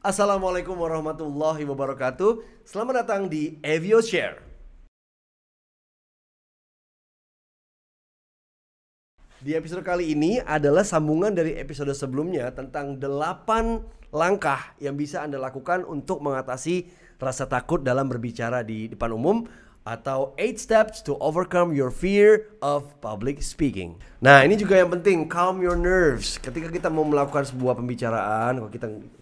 Assalamualaikum warahmatullahi wabarakatuh. Selamat datang di Evio Share. Di episode kali ini adalah sambungan dari episode sebelumnya tentang 8 langkah yang bisa Anda lakukan untuk mengatasi rasa takut dalam berbicara di depan umum, atau 8 steps to overcome your fear of public speaking. Nah, ini juga yang penting, calm your nerves. Ketika kita mau melakukan sebuah pembicaraan,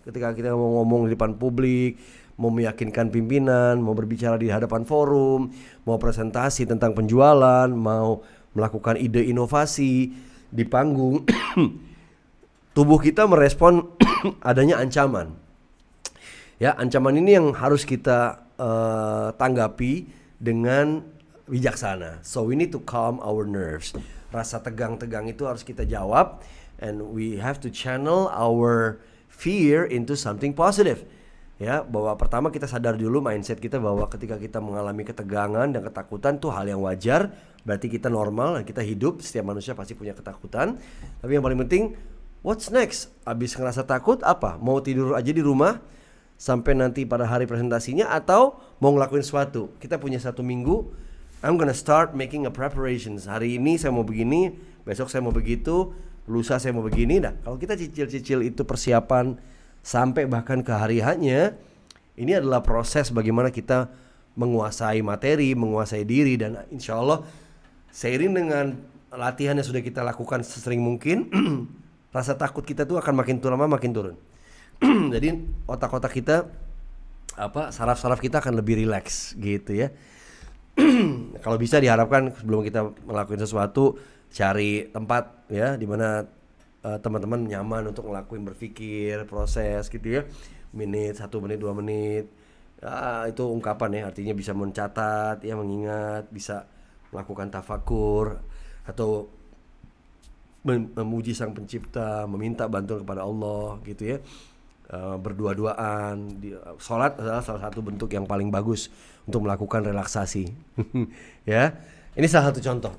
ketika kita mau ngomong di depan publik, mau meyakinkan pimpinan, mau berbicara di hadapan forum, mau presentasi tentang penjualan, mau melakukan ide inovasi di panggung, tubuh kita merespon adanya ancaman. Ya, ancaman ini yang harus kita tanggapi dengan bijaksana. So we need to calm our nerves. Rasa tegang-tegang itu harus kita jawab, and we have to channel our fear into something positive. Ya, bahwa pertama kita sadar dulu mindset kita bahwa ketika kita mengalami ketegangan dan ketakutan itu hal yang wajar, berarti kita normal dan kita hidup, setiap manusia pasti punya ketakutan. Tapi yang paling penting, what's next? Abis ngerasa takut apa? Mau tidur aja di rumah sampai nanti pada hari presentasinya, atau mau ngelakuin sesuatu? Kita punya 1 minggu. I'm gonna start making a preparations. Hari ini saya mau begini, besok saya mau begitu, lusa saya mau begini. Nah, kalau kita cicil-cicil itu persiapan sampai bahkan ke hari hanya, ini adalah proses bagaimana kita menguasai materi, menguasai diri, dan insya Allah seiring dengan latihan yang sudah kita lakukan sesering mungkin, rasa takut kita tuh akan makin lama makin turun. Jadi otak-otak kita, saraf-saraf kita akan lebih rileks gitu ya. Kalau bisa diharapkan sebelum kita melakukan sesuatu, cari tempat ya di mana teman-teman nyaman untuk ngelakuin berpikir, proses gitu ya. 1 menit, 2 menit. Itu ungkapan ya, artinya bisa mencatat ya, mengingat, bisa melakukan tafakur atau memuji sang pencipta, meminta bantuan kepada Allah gitu ya. Berdua-duaan, sholat adalah salah satu bentuk yang paling bagus untuk melakukan relaksasi. Ya, ini salah satu contoh.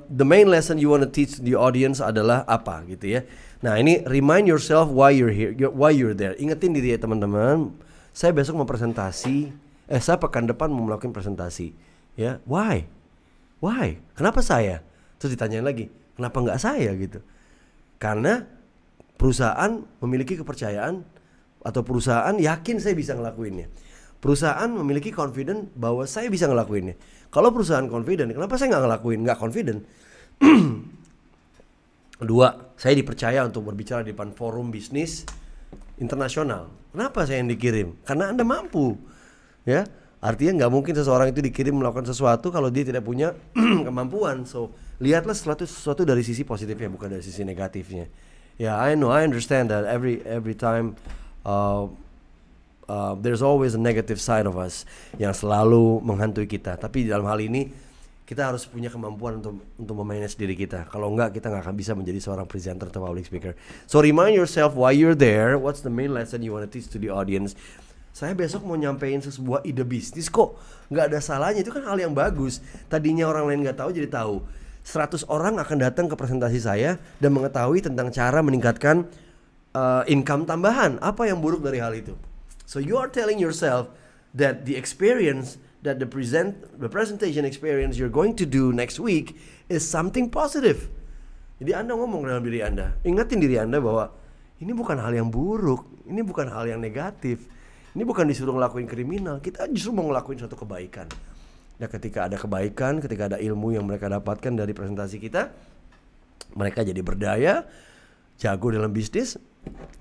The main lesson you want to teach the audience adalah apa gitu ya. Nah, ini remind yourself why you're here, why you're there. Ingetin diri ya teman-teman, saya besok mau presentasi, saya pekan depan mau melakukan presentasi. Ya, why? Kenapa saya? Terus ditanyain lagi, kenapa nggak saya gitu? Karena perusahaan memiliki kepercayaan, atau perusahaan yakin saya bisa ngelakuinnya. Perusahaan memiliki confident bahwa saya bisa ngelakuinnya. Kalau perusahaan confident, kenapa saya nggak ngelakuin? Nggak confident. Kedua, saya dipercaya untuk berbicara di depan forum bisnis internasional. Kenapa saya yang dikirim? Karena Anda mampu. Ya, artinya nggak mungkin seseorang itu dikirim melakukan sesuatu kalau dia tidak punya kemampuan. So, lihatlah sesuatu dari sisi positifnya, bukan dari sisi negatifnya. Ya, I understand that every time there's always a negative side of us yang selalu menghantui kita. Tapi dalam hal ini kita harus punya kemampuan untuk memanage diri kita. Kalau enggak, kita nggak akan bisa menjadi seorang presenter atau public speaker. So remind yourself why you're there. What's the main lesson you want to teach to the audience? Saya besok mau nyampein sebuah ide bisnis kok, nggak ada salahnya, itu kan hal yang bagus. Tadinya orang lain nggak tahu jadi tahu. 100 orang akan datang ke presentasi saya dan mengetahui tentang cara meningkatkan income tambahan. Apa yang buruk dari hal itu? So you are telling yourself that the experience, that the presentation experience you're going to do next week is something positive. Jadi Anda ngomong dalam diri Anda, ingatin diri Anda bahwa ini bukan hal yang buruk, ini bukan hal yang negatif. Ini bukan disuruh ngelakuin kriminal, kita justru mau ngelakuin suatu kebaikan. Nah, ketika ada kebaikan, ketika ada ilmu yang mereka dapatkan dari presentasi kita, mereka jadi berdaya, jago dalam bisnis,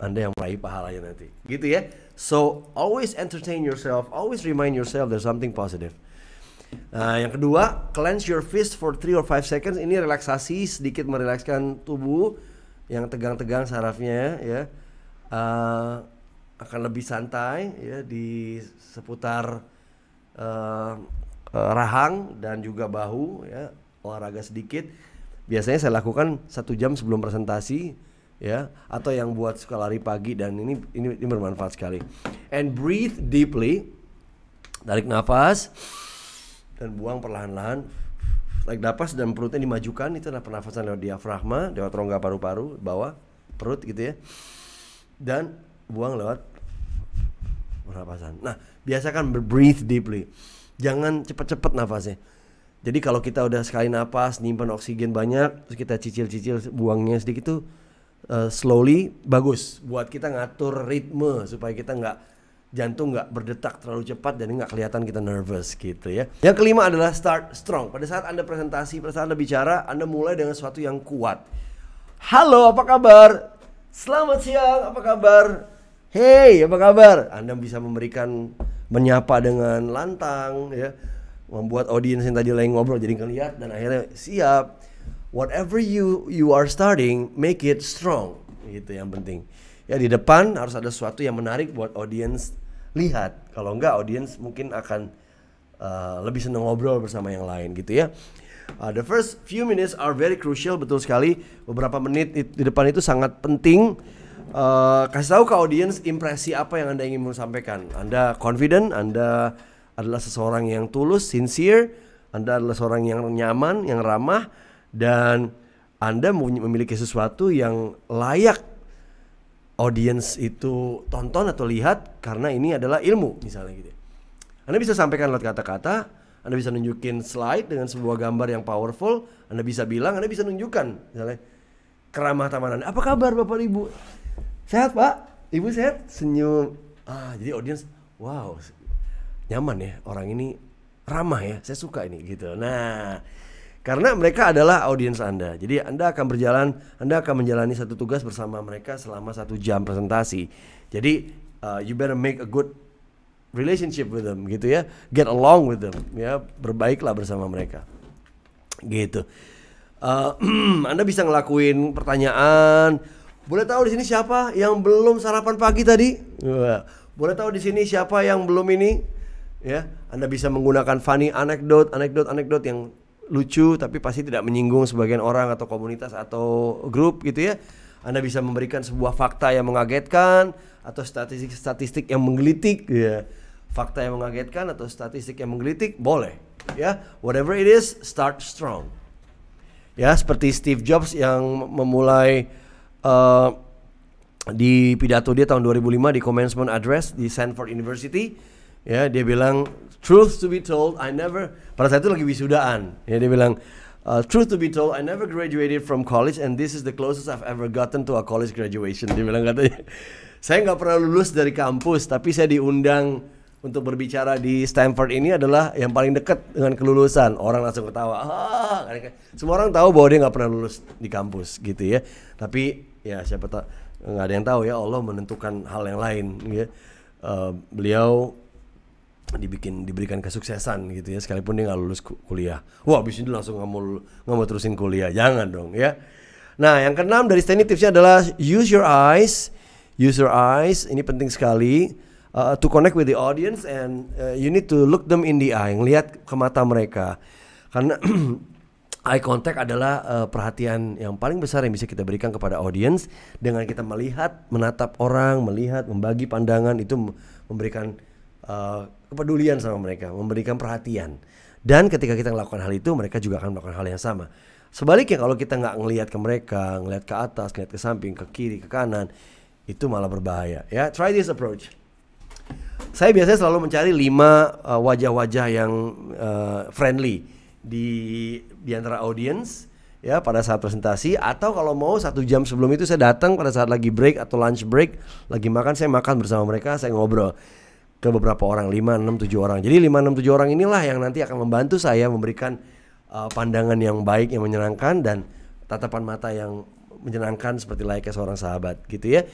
Anda yang meraih pahalanya nanti. Gitu ya. So, always entertain yourself, always remind yourself there's something positive. Nah, yang kedua, clench your fist for 3 or 5 seconds. Ini relaksasi, sedikit merilekskan tubuh yang tegang-tegang sarafnya ya. Akan lebih santai ya di seputar rahang dan juga bahu ya, olahraga sedikit. Biasanya saya lakukan 1 jam sebelum presentasi ya, atau yang buat suka lari pagi, dan ini bermanfaat sekali. And breathe deeply. Tarik nafas dan buang perlahan-lahan. Tarik nafas dan perutnya dimajukan, itu adalah pernafasan lewat diafragma, lewat rongga paru-paru bawah. perut gitu ya. Dan buang lewat pernapasan. Nah, biasakan breathe deeply. Jangan cepat-cepat nafasnya. Jadi kalau kita udah sekali napas, nyimpan oksigen banyak, terus kita cicil-cicil buangnya sedikit tuh slowly, bagus buat kita ngatur ritme supaya kita jantung nggak berdetak terlalu cepat dan nggak kelihatan kita nervous gitu ya. Yang kelima adalah start strong. Pada saat Anda presentasi, pada saat Anda bicara, Anda mulai dengan sesuatu yang kuat. Halo, apa kabar? Selamat siang, apa kabar? Hey, apa kabar? Anda bisa menyapa dengan lantang ya, membuat audiens yang tadi lagi ngobrol jadi ngeliat dan akhirnya siap. Whatever you are starting, make it strong. Gitu yang penting. Ya di depan harus ada sesuatu yang menarik buat audiens lihat. Kalau enggak audiens mungkin akan lebih senang ngobrol bersama yang lain gitu ya. The first few minutes are very crucial, betul sekali. Beberapa menit di depan itu sangat penting. Kasih tahu ke audiens impresi apa yang Anda ingin sampaikan. Anda confident, Anda adalah seseorang yang tulus, sincere, Anda adalah seorang yang nyaman, yang ramah, dan Anda memiliki sesuatu yang layak audiens itu tonton atau lihat karena ini adalah ilmu misalnya gitu. Anda bisa sampaikan lewat kata-kata, Anda bisa nunjukin slide dengan sebuah gambar yang powerful, Anda bisa bilang, Anda bisa nunjukkan misalnya keramah tamahan Anda. Apa kabar Bapak Ibu? Sehat Pak? Ibu sehat? Senyum. Jadi audiens, wow, nyaman ya, orang ini ramah ya, saya suka ini gitu. Nah, karena mereka adalah audiens Anda. Jadi Anda akan menjalani satu tugas bersama mereka selama 1 jam presentasi. Jadi you better make a good relationship with them gitu ya. Get along with them ya, berbaiklah bersama mereka. Gitu. Anda bisa ngelakuin pertanyaan. Boleh tahu di sini siapa yang belum sarapan pagi tadi? Boleh tahu di sini siapa yang belum ini? Ya, Anda bisa menggunakan funny anecdote yang lucu tapi pasti tidak menyinggung sebagian orang atau komunitas atau grup gitu ya. Anda bisa memberikan sebuah fakta yang mengagetkan atau statistik yang menggelitik ya. Fakta yang mengagetkan atau statistik yang menggelitik boleh ya. Whatever it is, start strong. Ya, seperti Steve Jobs yang memulai di pidato dia tahun 2005 di commencement address di Stanford University. Ya, dia bilang, truth to be told, pada saat itu lagi wisudaan. Ya, dia bilang, truth to be told, I never graduated from college and this is the closest I've ever gotten to a college graduation. Dia bilang katanya, saya nggak pernah lulus dari kampus, tapi saya diundang untuk berbicara di Stanford ini adalah yang paling dekat dengan kelulusan. Orang langsung ketawa. Semua orang tahu bahwa dia nggak pernah lulus di kampus gitu ya. Tapi ya siapa tahu, nggak ada yang tahu ya, Allah menentukan hal yang lain. Ya. Beliau diberikan kesuksesan gitu ya, sekalipun dia nggak lulus kuliah. Wah, abis itu langsung nggak mau terusin kuliah, jangan dong ya. Nah, yang keenam dari Stanley tipsnya adalah use your eyes. Ini penting sekali to connect with the audience and you need to look them in the eye, ngelihat ke mata mereka. Karena eye contact adalah perhatian yang paling besar yang bisa kita berikan kepada audience. Dengan kita menatap orang, membagi pandangan, itu memberikan kepedulian sama mereka, memberikan perhatian. Dan ketika kita melakukan hal itu, mereka juga akan melakukan hal yang sama. Sebaliknya kalau kita nggak ngelihat ke mereka, ngelihat ke atas, ngelihat ke samping, ke kiri, ke kanan, itu malah berbahaya. Ya, try this approach. Saya biasanya selalu mencari 5 wajah-wajah yang friendly di antara audience ya pada saat presentasi, atau kalau mau 1 jam sebelum itu saya datang pada saat lagi break atau lunch break, lagi makan, saya makan bersama mereka, saya ngobrol ke beberapa orang, 5, 6, 7 orang. Jadi 5, 6, 7 orang inilah yang nanti akan membantu saya memberikan pandangan yang baik, yang menyenangkan, dan tatapan mata yang menyenangkan seperti layaknya seorang sahabat gitu ya.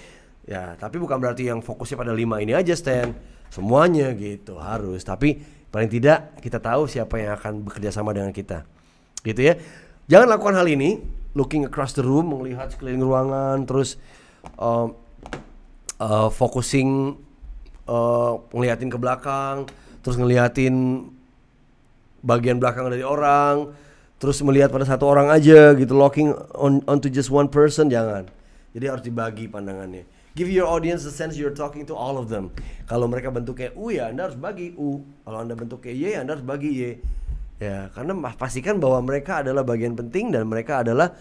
Ya, tapi bukan berarti yang fokusnya pada 5 ini aja Stan, semuanya gitu harus. Tapi paling tidak kita tahu siapa yang akan bekerja sama dengan kita, gitu ya. Jangan lakukan hal ini, looking across the room, melihat sekeliling ruangan, terus focusing, ngeliatin ke belakang, terus ngeliatin bagian belakang dari orang, terus melihat pada satu orang aja gitu, locking onto just one person, jangan. Jadi harus dibagi pandangannya. Give your audience the sense you're talking to all of them. Kalau mereka bentuknya U ya Anda harus bagi U. Kalau Anda bentuknya Y Anda harus bagi Y. Ya, karena pastikan bahwa mereka adalah bagian penting dan mereka adalah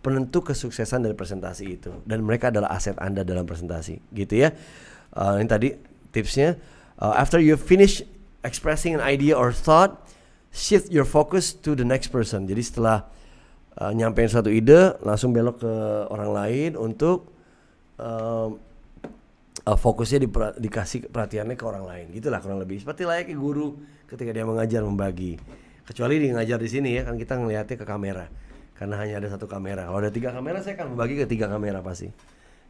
penentu kesuksesan dari presentasi itu, dan mereka adalah aset Anda dalam presentasi, gitu ya. Ini tadi tipsnya. After you finish expressing an idea or thought, shift your focus to the next person. Jadi setelah nyampein suatu ide, langsung belok ke orang lain untuk fokusnya dikasih perhatiannya ke orang lain. Gitulah kurang lebih. Seperti layaknya guru ketika dia mengajar, membagi. Kecuali dia ngajar di sini ya, kan kita ngelihatnya ke kamera. Karena hanya ada satu kamera. Kalau ada 3 kamera, saya akan membagi ke 3 kamera pasti.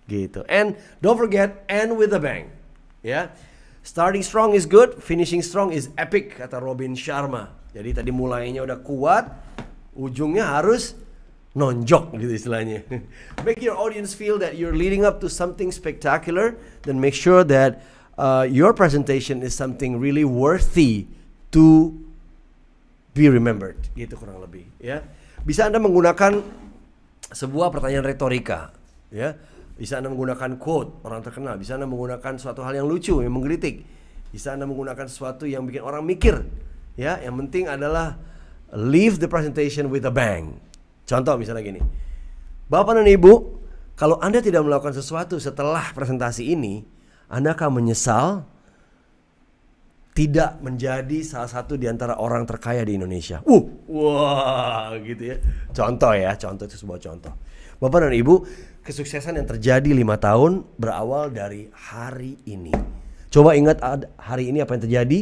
Gitu. And don't forget, end with a bang. Ya. Starting strong is good, finishing strong is epic, kata Robin Sharma. Jadi tadi mulainya udah kuat, ujungnya harus nonjok gitu istilahnya. Make your audience feel that you're leading up to something spectacular, then make sure that your presentation is something really worthy to be remembered. Gitu kurang lebih, ya. Bisa Anda menggunakan sebuah pertanyaan retorika, ya. Bisa Anda menggunakan quote orang terkenal, bisa Anda menggunakan suatu hal yang lucu, yang menggelitik, bisa Anda menggunakan sesuatu yang bikin orang mikir, ya. Yang penting adalah leave the presentation with a bang. Contoh misalnya gini, Bapak dan Ibu, kalau Anda tidak melakukan sesuatu setelah presentasi ini, Anda akan menyesal tidak menjadi salah satu di antara orang terkaya di Indonesia. Wah, gitu ya. Contoh ya, contoh itu sebuah contoh. Bapak dan Ibu, kesuksesan yang terjadi 5 tahun berawal dari hari ini. Coba ingat hari ini apa yang terjadi,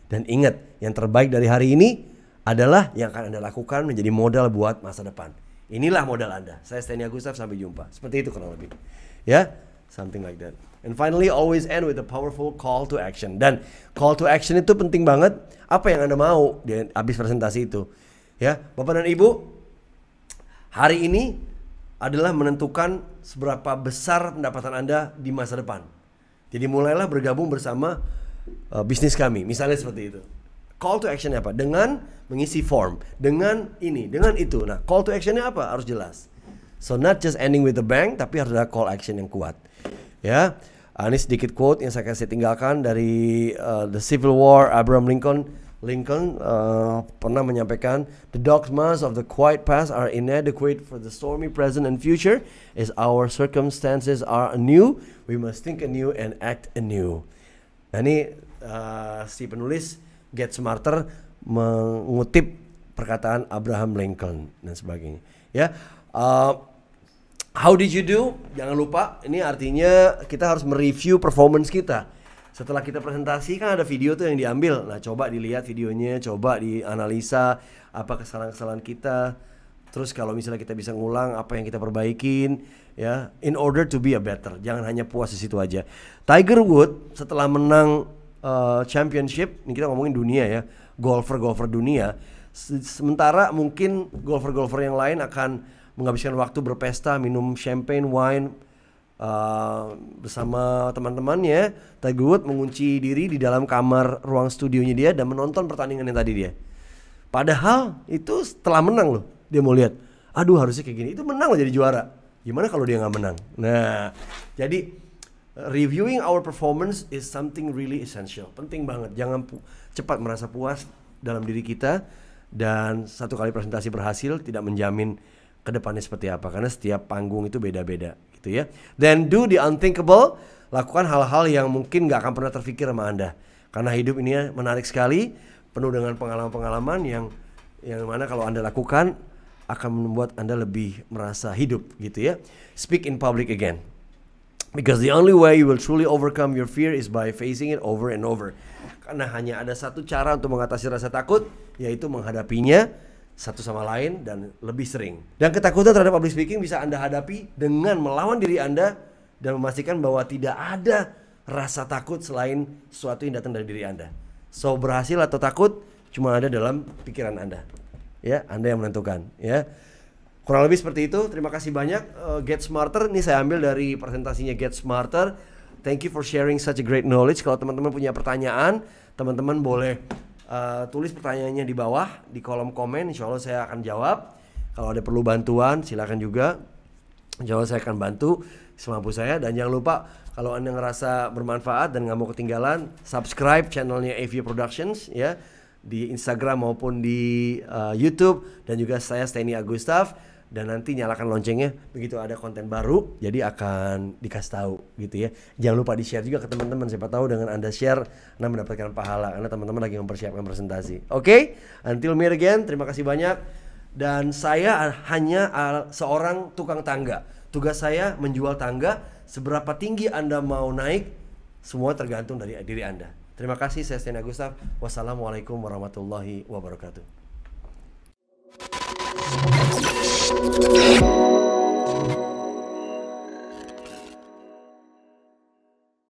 dan ingat yang terbaik dari hari ini adalah yang akan Anda lakukan menjadi modal buat masa depan. Inilah modal Anda. Saya Stanley Agustaf, sampai jumpa. Seperti itu kurang lebih. Ya, something like that. And finally, always end with a powerful call to action. Dan call to action itu penting banget. Apa yang Anda mau di habis presentasi itu. Ya, Bapak dan Ibu, hari ini adalah menentukan seberapa besar pendapatan Anda di masa depan. Jadi mulailah bergabung bersama bisnis kami. Misalnya seperti itu. Call to action apa? Dengan mengisi form, dengan ini, dengan itu. Nah, call to actionnya apa? Harus jelas. So not just ending with a bang, tapi harus ada call action yang kuat. Ya, ini sedikit quote yang saya kasih tinggalkan dari The Civil War. Abraham Lincoln pernah menyampaikan, the dogmas of the quiet past are inadequate for the stormy present and future. As our circumstances are anew, we must think anew and act anew. Nah, ini si penulis Get Smarter mengutip perkataan Abraham Lincoln dan sebagainya. Ya, how did you do? Jangan lupa, ini artinya kita harus mereview performance kita. Setelah kita presentasi kan ada video tuh yang diambil. Nah, coba dilihat videonya, coba dianalisa apa kesalahan-kesalahan kita. Terus kalau misalnya kita bisa ngulang apa yang kita perbaikin, ya, in order to be a better. Jangan hanya puas di situ aja. Tiger Woods setelah menang championship, ini kita ngomongin dunia ya, golfer dunia. Sementara mungkin golfer yang lain akan menghabiskan waktu berpesta, minum champagne, wine bersama teman-temannya. Tiger Woods mengunci diri di dalam kamar ruang studionya dia dan menonton pertandingan yang tadi dia. Padahal itu setelah menang loh, dia mau lihat, aduh harusnya kayak gini, itu menang loh jadi juara. Gimana kalau dia nggak menang? Nah, jadi reviewing our performance is something really essential. Penting banget. Jangan cepat merasa puas dalam diri kita. Dan satu kali presentasi berhasil tidak menjamin kedepannya seperti apa. Karena setiap panggung itu beda-beda gitu ya. Then do the unthinkable. Lakukan hal-hal yang mungkin gak akan pernah terfikir sama Anda. Karena hidup ini menarik sekali. Penuh dengan pengalaman-pengalaman yang mana kalau Anda lakukan akan membuat Anda lebih merasa hidup gitu ya. Speak in public again. Because the only way you will truly overcome your fear is by facing it over and over. Karena hanya ada satu cara untuk mengatasi rasa takut, yaitu menghadapinya satu sama lain dan lebih sering. Dan ketakutan terhadap public speaking bisa Anda hadapi dengan melawan diri Anda dan memastikan bahwa tidak ada rasa takut selain sesuatu yang datang dari diri Anda. So berhasil atau takut cuma ada dalam pikiran Anda. Ya, Anda yang menentukan. Ya. Kurang lebih seperti itu. Terima kasih banyak. Get Smarter, ini saya ambil dari presentasinya Get Smarter. Thank you for sharing such a great knowledge. Kalau teman-teman punya pertanyaan, teman-teman boleh tulis pertanyaannya di bawah di kolom komen. Insya Allah saya akan jawab. Kalau ada perlu bantuan silakan juga. Insya Allah saya akan bantu semampu saya. Dan jangan lupa kalau Anda ngerasa bermanfaat dan nggak mau ketinggalan, subscribe channelnya AV Productions ya, di Instagram maupun di YouTube. Dan juga saya Stanley Agustaf. dan nanti nyalakan loncengnya, begitu ada konten baru jadi akan dikasih tahu gitu ya. Jangan lupa di-share juga ke teman-teman, siapa tahu dengan Anda share Anda mendapatkan pahala karena teman-teman lagi mempersiapkan presentasi. Oke, until meet again, terima kasih banyak. Dan saya hanya seorang tukang tangga. Tugas saya menjual tangga. Seberapa tinggi Anda mau naik, semua tergantung dari diri Anda. Terima kasih, saya Sten Agustaf. Wassalamualaikum warahmatullahi wabarakatuh.